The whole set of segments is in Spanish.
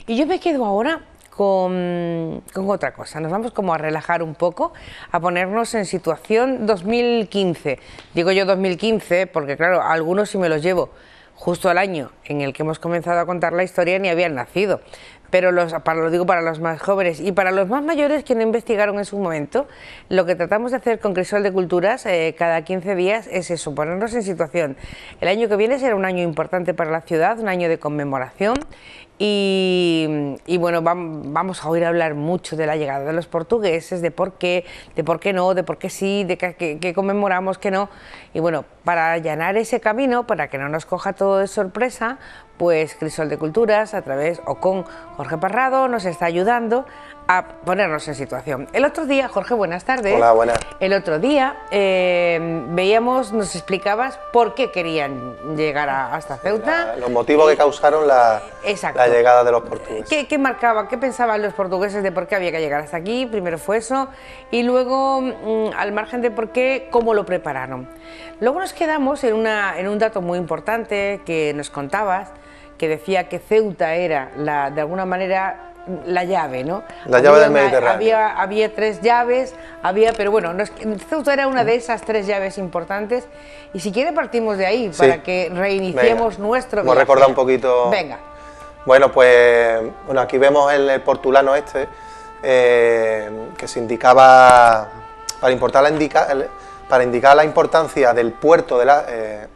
Y yo me quedo ahora con otra cosa. Nos vamos como a relajar un poco, a ponernos en situación 2015. Digo yo 2015 porque, claro, algunos si me los llevo justo al año en el que hemos comenzado a contar la historia ni habían nacido. Pero lo digo para los más jóvenes y para los más mayores que no investigaron en su momento, lo que tratamos de hacer con Crisol de Culturas cada 15 días es eso, ponernos en situación. El año que viene será un año importante para la ciudad, un año de conmemoración y bueno, vamos a oír hablar mucho de la llegada de los portugueses, de por qué no, de por qué sí, de qué conmemoramos, qué no. Y bueno, para allanar ese camino, para que no nos coja todo de sorpresa, pues Crisol de Culturas, a través o con Jorge Parrado, nos está ayudando a ponernos en situación. El otro día, Jorge, buenas tardes. Hola, buenas. El otro día veíamos, nos explicabas por qué querían llegar hasta Ceuta. Los motivos que causaron la llegada de los portugueses. ¿Qué marcaba, qué pensaban los portugueses de por qué había que llegar hasta aquí? Primero fue eso, y luego, al margen de por qué, cómo lo prepararon. Luego nos quedamos en un dato muy importante que nos contabas, que decía que Ceuta era, de alguna manera, la llave, ¿no? La llave del Mediterráneo. Había tres llaves, pero bueno, Ceuta era una de esas tres llaves importantes, y si quiere partimos de ahí, para que reiniciemos nuestro viaje. Hemos recordado un poquito. Venga. Bueno, pues aquí vemos el portulano que se indicaba, para indicar la importancia del puerto, la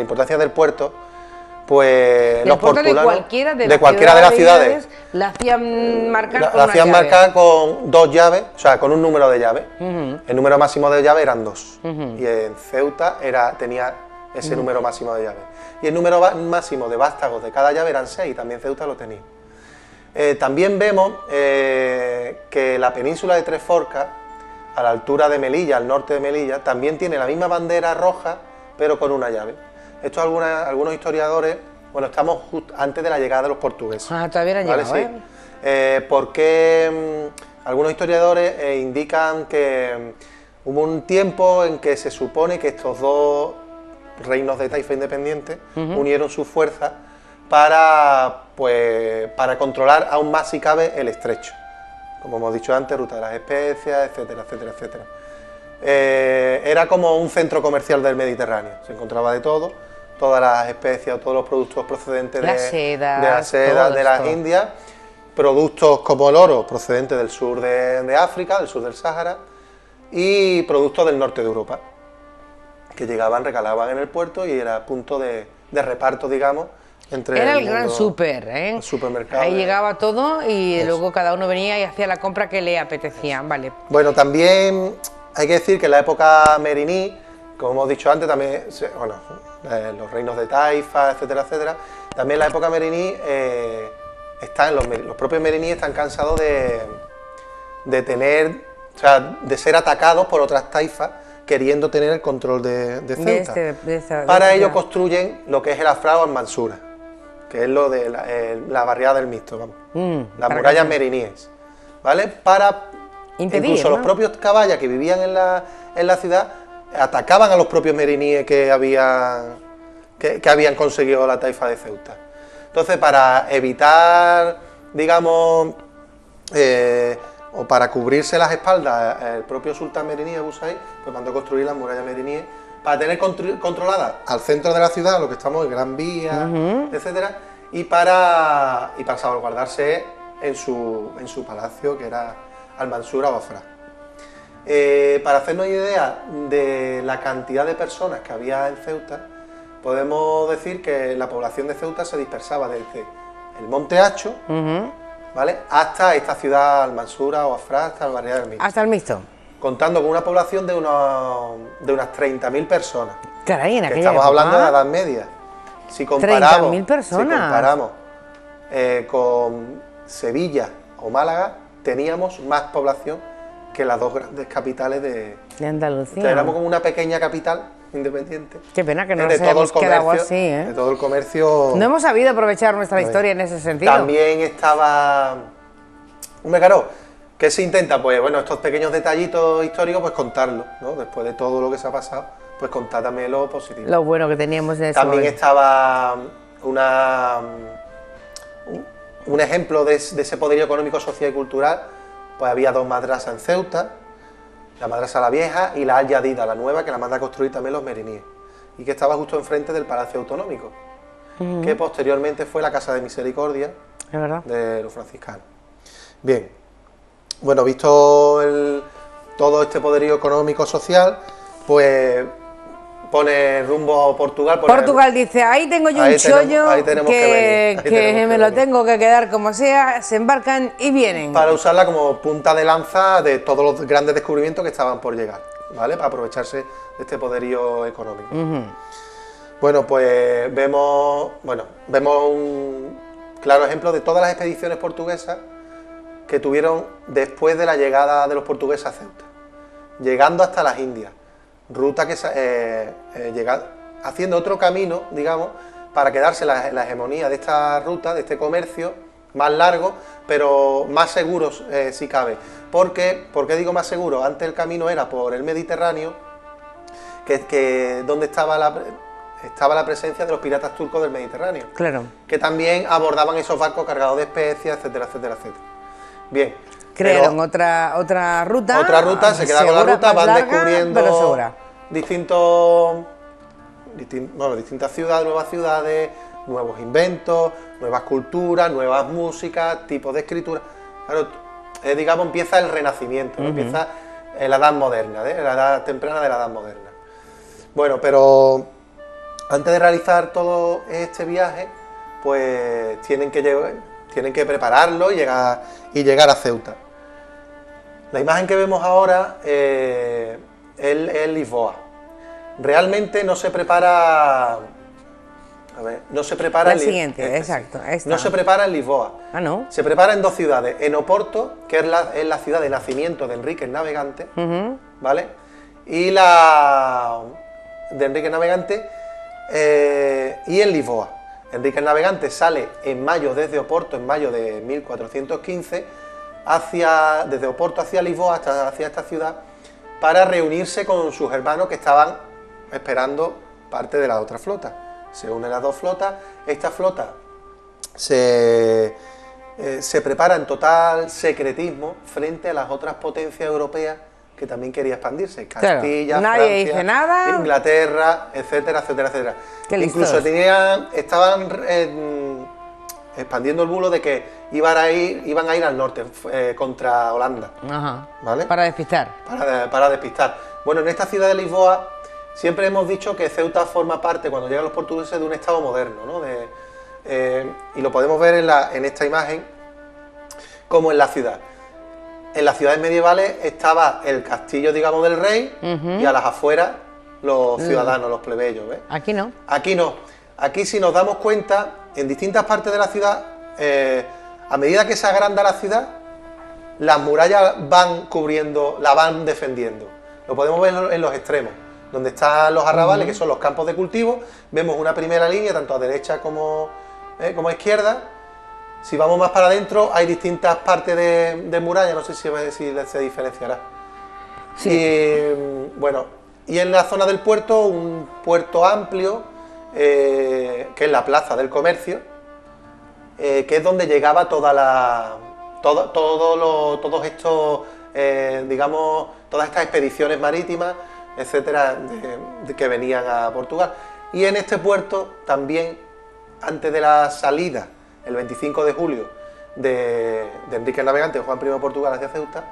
importancia del puerto, pues los portulanos de cualquiera de las ciudades la hacían marcar con dos llaves, o sea, con un número de llaves. El número máximo de llaves eran dos, y en Ceuta tenía ese número máximo de llaves. Y el número máximo de vástagos de cada llave eran 6, y también Ceuta lo tenía. También vemos que la península de Tres Forcas, a la altura de Melilla, al norte de Melilla, también tiene la misma bandera roja, pero con una llave. Esto algunos historiadores, bueno, estamos justo antes de la llegada de los portugueses. Todavía no han llegado, sí. Porque algunos historiadores indican que hubo un tiempo en que se supone que estos dos reinos de taifa independientes unieron sus fuerzas para controlar aún más, si cabe, el estrecho. Como hemos dicho antes, ruta de las especias, etcétera, etcétera, etcétera. Era como un centro comercial del Mediterráneo, se encontraba de todo, todas las especias, todos los productos procedentes de la seda, de las Indias, productos como el oro procedentes del sur de África, del sur del Sáhara, y productos del norte de Europa, que llegaban, recalaban en el puerto y era punto de reparto, digamos, entre era el gran súper, el supermercado. Ahí llegaba todo y luego cada uno venía y hacía la compra que le apetecía, vale. Bueno, también hay que decir que en la época meriní, como hemos dicho antes, también, los reinos de Taifa, etcétera, etcétera, también en la época meriní, los propios meriníes están cansados de ser atacados por otras taifas, queriendo tener el control de Ceuta. Para ello construyen lo que es el Afrao al-Mansura, que es lo de la barriada del Mixto, vamos, las murallas meriníes, ¿vale? Para impedir, incluso los propios caballas que vivían en la ciudad atacaban a los propios meriníes que habían conseguido la taifa de Ceuta. Entonces, para evitar, digamos, o para cubrirse las espaldas, el propio sultán meriní, Abu Said, pues mandó construir las murallas meriníes para tener controlada al centro de la ciudad, lo que estamos en Gran Vía, etcétera, y para salvaguardarse en su palacio, que era Al-Mansura o Afra. Para hacernos idea de la cantidad de personas que había en Ceuta, podemos decir que la población de Ceuta se dispersaba desde el Monte Hacho, ¿vale?, hasta esta ciudad Al-Mansura o Afra, hasta la barriada del Mixto. Hasta el Mixto. Contando con una población de unas 30.000 personas. Caray, en aquella estamos época, hablando de la Edad Media. Si comparamos, 30.000 personas. Si comparamos con Sevilla o Málaga, teníamos más población que las dos grandes capitales de Andalucía. O sea, éramos como una pequeña capital independiente. Qué pena que no nos hayamos quedado así, ¿eh? De todo el comercio. No hemos sabido aprovechar nuestra historia en ese sentido. También estaba ¿qué se intenta? Pues bueno, estos pequeños detallitos históricos, pues contarlos, ¿no? Después de todo lo que se ha pasado, pues contar también lo positivo. Lo bueno que teníamos en ese También momento. estaba un ejemplo de ese poderío económico, social y cultural, pues había 2 madrasas en Ceuta, la madrasa la vieja y la Al-Jadida, la nueva, que la manda a construir también los meriníes, y que estaba justo enfrente del Palacio Autonómico, que posteriormente fue la Casa de Misericordia de los franciscanos. Bien, bueno, visto todo este poderío económico social, pues pone rumbo a Portugal. Portugal dice, ahí tengo yo un chollo que me lo tengo que quedar como sea, se embarcan y vienen. Para usarla como punta de lanza de todos los grandes descubrimientos que estaban por llegar, ¿vale? Para aprovecharse de este poderío económico. Bueno, pues vemos un claro ejemplo de todas las expediciones portuguesas que tuvieron después de la llegada de los portugueses a Ceuta, llegando hasta las Indias, ruta que haciendo otro camino, digamos, para quedarse la hegemonía de esta ruta, de este comercio más largo, pero más seguro si cabe. ¿Por qué digo más seguro? Antes el camino era por el Mediterráneo, donde estaba la presencia de los piratas turcos del Mediterráneo, claro, que también abordaban esos barcos cargados de especias, etcétera, etcétera, etcétera. Bien. Crearon otra ruta. Otra ruta, se queda con la ruta, van larga, descubriendo distintas ciudades, nuevas ciudades, nuevos inventos, nuevas culturas, nuevas músicas, tipos de escritura. Claro, digamos, empieza el Renacimiento, ¿no? Empieza la Edad Moderna, la edad temprana de la Edad Moderna. Bueno, pero antes de realizar todo este viaje, pues tienen que prepararlo y llegar a Ceuta. La imagen que vemos ahora es Lisboa. Realmente no se prepara. No se prepara. La siguiente, exacto. No se prepara en Lisboa. Ah, ¿no? Se prepara en 2 ciudades. En Oporto, que es la ciudad de nacimiento de Enrique el Navegante, ¿vale? Y la de Enrique el Navegante, y en Lisboa. Enrique el Navegante sale desde Oporto en mayo de 1415, desde Oporto hacia Lisboa, hacia esta ciudad, para reunirse con sus hermanos que estaban esperando parte de la otra flota. Se unen las 2 flotas, esta flota se prepara en total secretismo frente a las otras potencias europeas que también quería expandirse, Castilla, claro, nadie Francia, dice nada. Inglaterra, etcétera, etcétera, etcétera. Incluso estaban expandiendo el bulo de que iban a ir al norte contra Holanda. Ajá. ¿Vale? Para despistar. Para despistar. Bueno, en esta ciudad de Lisboa siempre hemos dicho que Ceuta forma parte, cuando llegan los portugueses, de un estado moderno, ¿no? Y lo podemos ver en esta imagen, como en la ciudad. En las ciudades medievales estaba el castillo, digamos, del rey, y a las afueras los ciudadanos, los plebeyos, ¿ves? Aquí no. Aquí no. Aquí, si nos damos cuenta, en distintas partes de la ciudad, a medida que se agranda la ciudad, las murallas van cubriendo, la van defendiendo. Lo podemos ver en los extremos, donde están los arrabales, que son los campos de cultivo. Vemos una primera línea, tanto a derecha como a izquierda. Si vamos más para adentro, hay distintas partes de muralla, no sé si se diferenciará. Sí. Y en la zona del puerto, un puerto amplio, que es la plaza del comercio, que es donde llegaba todos estos, digamos, todas estas expediciones marítimas, etcétera, que venían a Portugal. Y en este puerto también, antes de la salida, el 25 de julio, de Enrique el Navegante, Juan I de Portugal hacia Ceuta,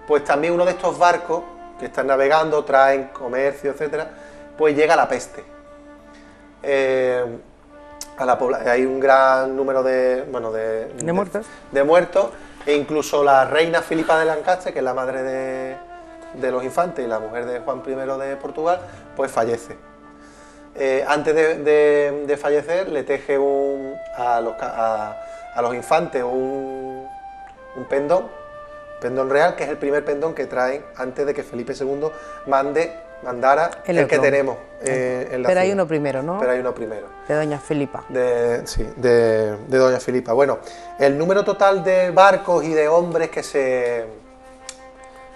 pues también uno de estos barcos que están navegando, traen comercio, etcétera, pues llega la peste. Hay un gran número de muertos, e incluso la reina Filipa de Lancaster, que es la madre de los infantes y la mujer de Juan I de Portugal, pues fallece. Antes de fallecer, le teje a los infantes un pendón real, que es el primer pendón que traen antes de que Felipe II mandara el que tenemos en la Pero hay ciudad. uno primero, ¿no? Pero hay uno primero. De Doña Filipa. De Doña Filipa. Bueno, el número total de barcos y de hombres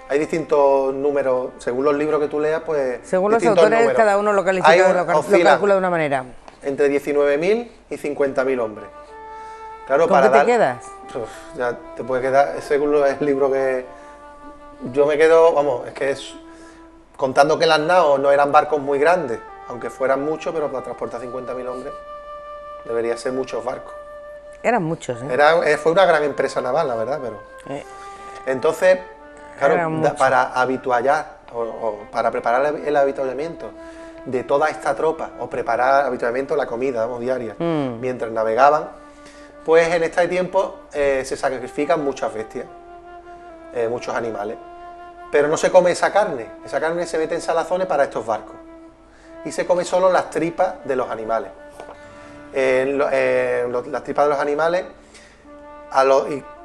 hay distintos números, según los libros que tú leas, pues. Según los autores, números. Cada uno lo califica, lo calcula de una manera. Entre 19.000 y 50.000 hombres. Claro, ¿Con qué te quedas? Ya te puede quedar, ese es el libro que yo me quedo, vamos, es que es, contando que las naos no eran barcos muy grandes, aunque fueran muchos, pero para transportar 50.000 hombres debería ser muchos barcos. Eran muchos, ¿eh? Fue una gran empresa naval, la verdad, pero... Entonces, claro, para habituallar o para preparar el habituallamiento de toda esta tropa, o preparar habituallamiento, la comida, vamos, diaria, mientras navegaban, pues en este tiempo se sacrifican muchas bestias, muchos animales, pero no se come esa carne se mete en salazones para estos barcos, y se come solo las tripas de los animales. Las tripas de los animales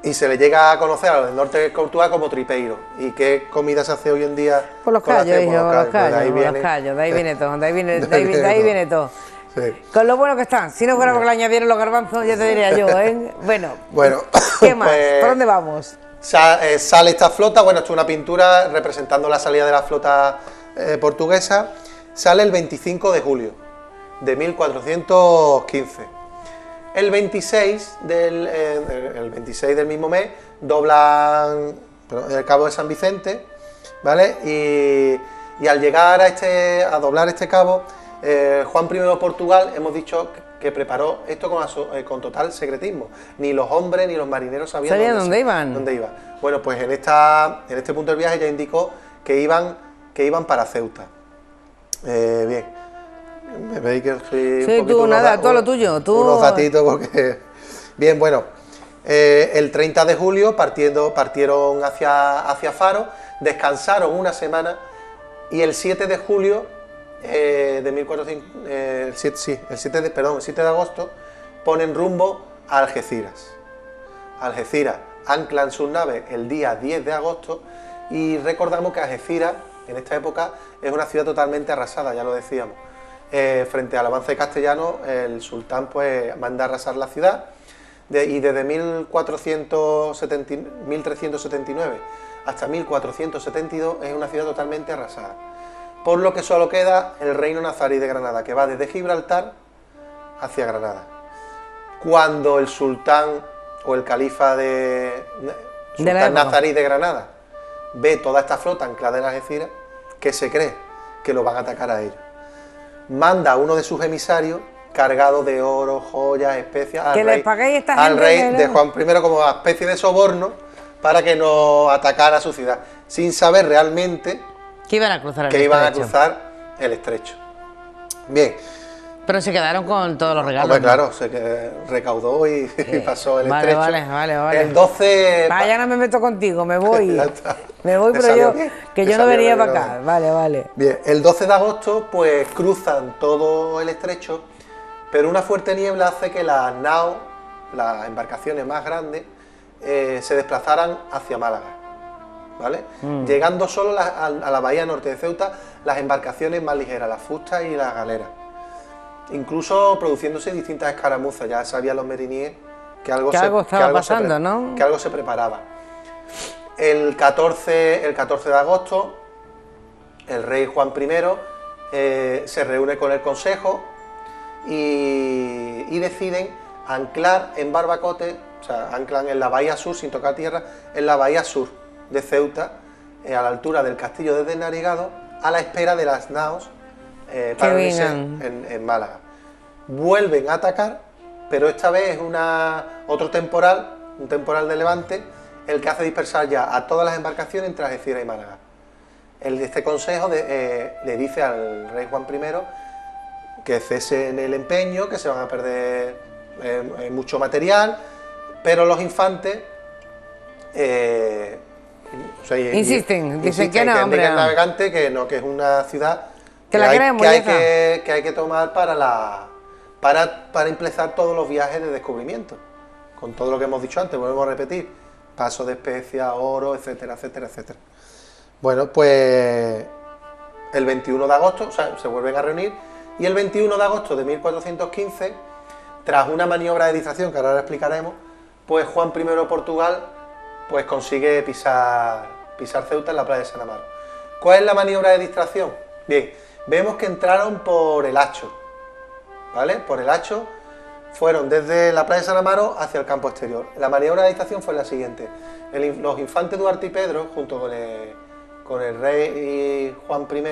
y se le llega a conocer a los del norte de Portugal como tripeiro. ¿Y qué comida se hace hoy en día? Por los callos, hijo, por los callos, de ahí viene todo, de ahí viene todo. Sí. Con lo bueno que están, si no fuera porque le añadieron los garbanzos, ya te diría yo, ¿eh? Bueno, ¿qué más? Pues, ¿por dónde vamos? Sale esta flota, bueno, esto es una pintura representando la salida de la flota portuguesa, sale el 25 de julio de 1415. El 26 del mismo mes doblan el Cabo de San Vicente, ¿vale? Y al llegar a doblar este cabo, Juan I de Portugal, hemos dicho que preparó esto con total secretismo. Ni los hombres ni los marineros sabían dónde iban. Bueno, pues en este punto del viaje ya indicó que iban para Ceuta. Bien. Me veis que estoy sí, tú nada, todo lo tuyo. Tú... Unos datitos porque... Bien, bueno, el 30 de julio partieron hacia Faro, descansaron una semana y el 7 de julio de 1400, el 7 de agosto ponen rumbo a Algeciras. Algeciras anclan sus naves el día 10 de agosto y recordamos que Algeciras en esta época es una ciudad totalmente arrasada, ya lo decíamos. Frente al avance castellano, el sultán pues manda a arrasar la ciudad y desde 1379 hasta 1472 es una ciudad totalmente arrasada, por lo que solo queda el reino nazarí de Granada, que va desde Gibraltar hacia Granada. Cuando el sultán o el califa nazarí de Granada ve toda esta flota anclada en Algeciras, ¿qué se cree? Que lo van a atacar a ellos. Manda a uno de sus emisarios cargado de oro, joyas, especias al rey de Juan I como una especie de soborno para que no atacara su ciudad, sin saber realmente que iban a cruzar el estrecho. Bien. Pero se quedaron con todos los regalos. Hombre, claro, se recaudó y pasó el estrecho. Vale. El 12... ya no me meto contigo, me voy. Me voy, pero yo no venía para acá. Vale. Bien, el 12 de agosto pues cruzan todo el estrecho, pero una fuerte niebla hace que las naos, las embarcaciones más grandes, se desplazaran hacia Málaga, ¿vale? Llegando solo a la bahía norte de Ceuta las embarcaciones más ligeras, las fustas y las galeras. Incluso produciéndose distintas escaramuzas, ya sabían los meriníes que algo estaba pasando, ¿no? Que algo se preparaba. El 14 de agosto, el rey Juan I se reúne con el consejo y deciden anclar en Barbacote, o sea, anclan en la bahía sur, sin tocar tierra, en la bahía sur de Ceuta, a la altura del castillo de Desnarigado, a la espera de las naos para unirse en Málaga. Vuelven a atacar, pero esta vez es otro temporal, un temporal de levante, el que hace dispersar ya a todas las embarcaciones entre Algeciras y Málaga. Este consejo le dice al rey Juan I que cesen el empeño, que se van a perder mucho material, pero los infantes insisten, dicen que no, hombre. Que el navegante que no, que es una ciudad que hay que tomar para empezar todos los viajes de descubrimiento, con todo lo que hemos dicho antes, volvemos a repetir, paso de especias, oro, etcétera, etcétera, etcétera. Bueno, pues el 21 de agosto, o sea, se vuelven a reunir, y el 21 de agosto de 1415, tras una maniobra de distracción que ahora lo explicaremos, pues Juan I de Portugal pues consigue pisar Ceuta en la playa de San Amaro. ¿Cuál es la maniobra de distracción? Bien, vemos que entraron por el Hacho, ¿vale? Por el Hacho, fueron desde la playa de San Amaro hacia el campo exterior. La maniobra de distracción fue la siguiente. Los infantes Duarte y Pedro, junto con el rey Juan I,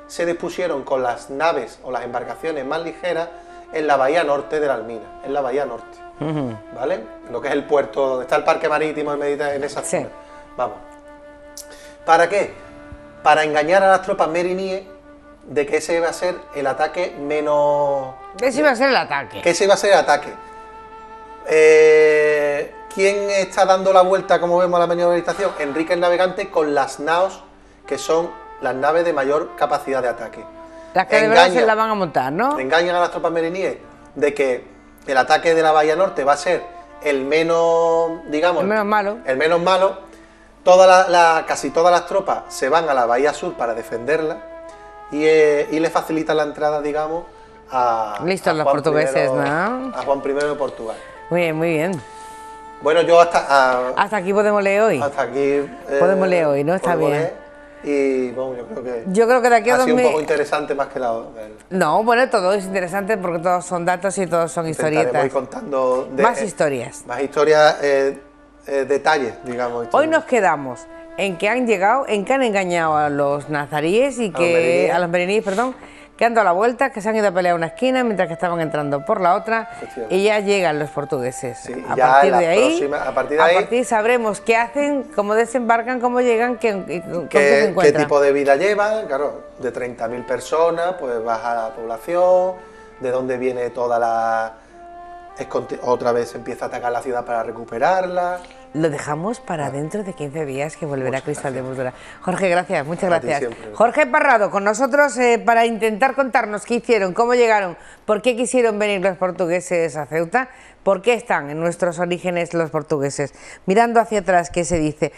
se dispusieron con las naves o las embarcaciones más ligeras en la bahía norte de la Almina, en la bahía norte, ¿vale? Lo que es el puerto, donde está el parque marítimo del Mediterráneo, en esa zona. Vamos. ¿Para qué? Para engañar a las tropas meriníes de que ese iba a ser el ataque menos... Que ese iba a ser el ataque. Que ese iba a ser el ataque. ¿Quién está dando la vuelta, como vemos, a la maniobra de distracción? Enrique el Navegante con las naos, que son las naves de mayor capacidad de ataque. Las que de verdad se la van a montar, ¿no? Engañan a las tropas meriníes de que el ataque de la bahía norte va a ser el menos, digamos... El menos malo. El menos malo. Casi todas las tropas se van a la bahía sur para defenderla y le facilitan la entrada, digamos, a Listos los portugueses, ¿no? A Juan I de Portugal. Muy bien, muy bien. Bueno, yo hasta aquí podemos leer hoy. Hasta aquí podemos leer hoy, ¿no? Está bien. Y bueno, yo creo que de aquí a ha sido un poco interesante más que la... No, bueno, todo es interesante porque todos son datos y todos son historietas. Voy contando... más historias. Más historias, detalles, digamos. Hoy nos quedamos en que han llegado, en que han engañado a los nazaríes y que... A los meriníes, perdón, que han dado la vuelta, que se han ido a pelear a una esquina mientras que estaban entrando por la otra y ya llegan los portugueses. Sí, a partir de ahí, sabremos sabremos qué hacen, cómo desembarcan, cómo llegan, qué se encuentran. Qué tipo de vida llevan, claro, de 30.000 personas, pues baja la población, de dónde viene toda la... Otra vez empieza a atacar la ciudad para recuperarla. Lo dejamos para dentro de 15 días que volverá Cristal de Bordura. Jorge, gracias, muchas gracias. Jorge Parrado con nosotros para intentar contarnos qué hicieron, cómo llegaron, por qué quisieron venir los portugueses a Ceuta, por qué están en nuestros orígenes los portugueses. Mirando hacia atrás, ¿qué se dice?